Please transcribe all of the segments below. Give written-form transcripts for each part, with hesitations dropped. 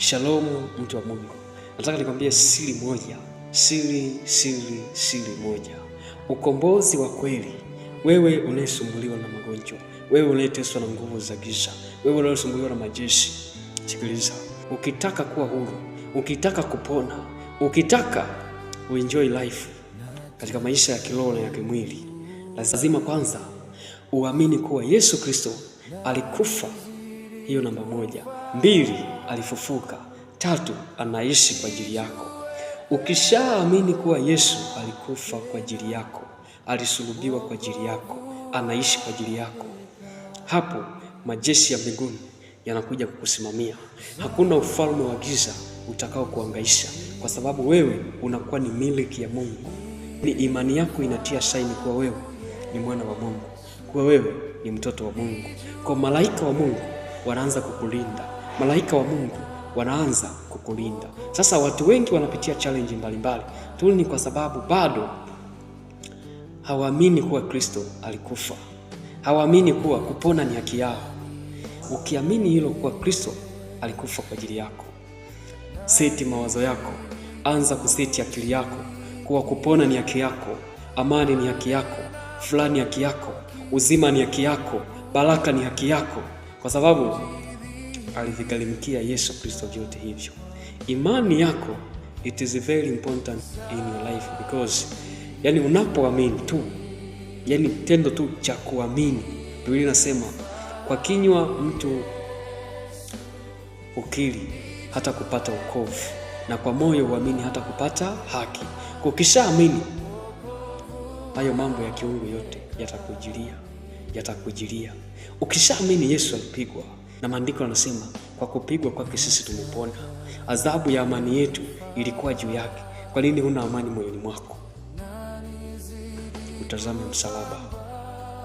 Shalom mtu wa Mungu. Nataka nikwambie siri moja. Siri moja. Ukombozi wa kweli. Wewe unayesumbuliwa na magonjwa, wewe unayeteswa na nguvu za giza, wewe unayesumbuliwa na majeshi, sikiliza. Ukitaka kuwa huru, ukitaka kupona, ukitaka uenjoy life katika maisha ya kiroho na ya kimwili, lazima kwanza uamini kuwa Yesu Kristo alikufa. Hiyo namba moja. 2, alifufuka. 3, anaishi kwa ajili yako. Ukishaamini kuwa Yesu alikufa kwa ajili yako, alisulubiwa kwa ajili yako, anaishi kwa ajili yako, hapo majeshi ya mbinguni yanakuja kukusimamia. Hakuna ufalme wa giza utakao kuangaisha, kwa sababu wewe unakuwa ni miliki ya Mungu. Ni imani yako inatia saini kuwa wewe ni mwana wa Mungu, kuwa wewe ni mtoto wa Mungu. Kwa malaika wa Mungu wanaanza kukulinda, malaika wa Mungu wanaanza kukulinda. Sasa watu wengi wanapitia challenge mbalimbali tu, ni kwa sababu bado hawaamini kuwa Kristo alikufa, hawaamini kuwa kupona ni haki yao. Ukiamini hilo kuwa Kristo alikufa kwa ajili yako, seti mawazo yako, anza kuseti akili yako kuwa kupona ni haki yako, amani ni haki yako, fulani haki yako, uzima ni haki yako, baraka ni haki yako, kwa sababu alivigharimikia Yesu Kristo vyote hivyo. Imani yako, it is very important in your life, because yani unapoamini tu, yani tendo tu cha kuamini, Biblia inasema kwa kinywa mtu ukiri hata kupata wokovu, na kwa moyo uamini hata kupata haki. Ukishaamini, hayo mambo ya kiungu yote yatakujilia. Ukishaamini Yesu alipigwa, na maandiko yanasema kwa kupigwa kwake sisi tumepona. Adhabu ya amani yetu ilikuwa juu yake. Kwa nini huna amani moyoni mwako? Utazame msalaba,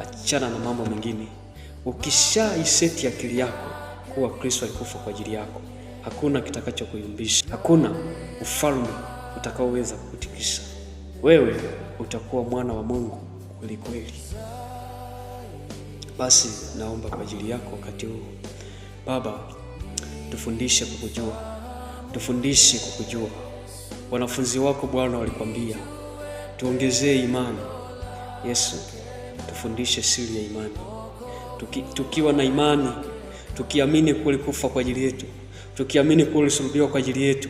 achana na mambo mengine. Ukishaiseti akili yako kuwa Kristo alikufa kwa ajili yako, hakuna kitakachokuyumbisha, hakuna ufalme utakaoweza kukutikisa. Wewe utakuwa mwana wa Mungu kweli kweli. Basi naomba kwa ajili yako wakati huu. Baba, tufundishe kukujua, tufundishe kukujua. Wanafunzi wako Bwana walikwambia tuongezee imani. Yesu, tufundishe siri ya imani. Tukiwa na imani, tukiamini kuwa ulikufa kwa ajili yetu, tukiamini kuwa ulisulubiwa kwa ajili yetu,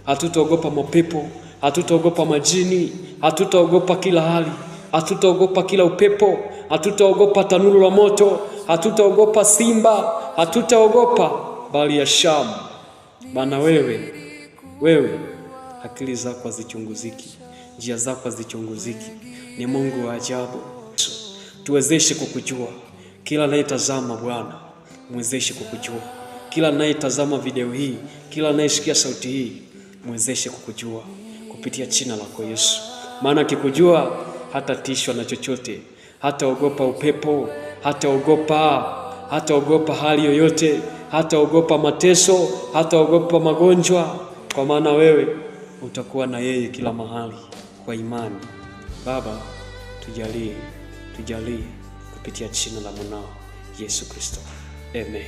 hatutaogopa mapepo, hatutaogopa majini, hatutaogopa kila hali, hatutaogopa kila upepo, hatutaogopa tanuru la moto, hatutaogopa simba, hatutaogopa bali ya Shamu. Maana wewe akili zako hazichunguziki, njia zako hazichunguziki, ni Mungu wa ajabu. Tuwezeshe kukujua. Kila anayetazama Bwana, mwezeshe kukujua. Kila anayetazama video hii, kila anayesikia sauti hii, mwezeshe kukujua kupitia jina lako Yesu. Maana akikujua hatatishwa na chochote, hataogopa upepo, hataogopa hali yoyote, hataogopa mateso, hataogopa magonjwa, kwa maana wewe utakuwa na yeye kila mahali kwa imani. Baba, tujalie kupitia jina la mwanao Yesu Kristo. Amen.